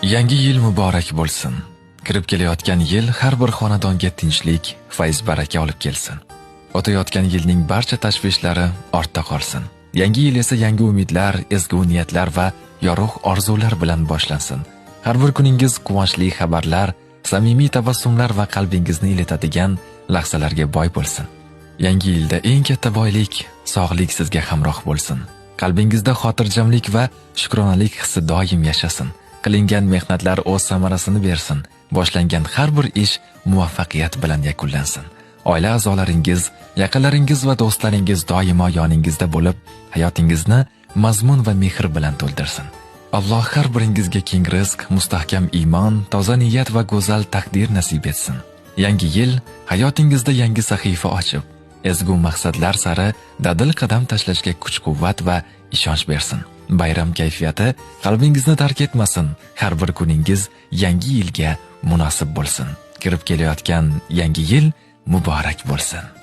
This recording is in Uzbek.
Yangi yil muborak bo'lsin. Kirib kelayotgan yil har bir xonadonga tinchlik, fayz baraka olib kelsin. O'tayotgan yilning barcha tashvishlari ortda qolsin. Yangi yil esa yangi umidlar, ezgu niyatlar va yorug' orzular bilan boshlansin. Har bir kuningiz quvonchli xabarlar, samimiy tabassumlar va qalbingizni iletadigan lahzalarga boy bo'lsin. Yangi yilda eng katta boylik sog'lik sizga hamroh bo'lsin. Qalbingizda xotirjamlik va shukronalik hissi doim yashasin. Qilingan mehnatlar o'z samarasini bersin. Boshlangan har bir ish muvaffaqiyat bilan yakunlansin. Oila a'zolaringiz, yaqinlaringiz va do'stlaringiz doimo yoningizda bo'lib, hayotingizni mazmun va mehr bilan to'ldirsin. Alloh har biringizga keng rizq, mustahkam iymon, toza niyat va go'zal taqdir nasib etsin. Yangi yil hayotingizda yangi sahifa ochib, ezgu maqsadlar sari dadil qadam tashlashga kuch-quvvat va ishonch bersin. Bayram kayfiyati qalbingizni tark etmasin. Har bir kuningiz yangi yilga munosib bo'lsin. Kirib kelayotgan yangi yil muborak bo'lsin.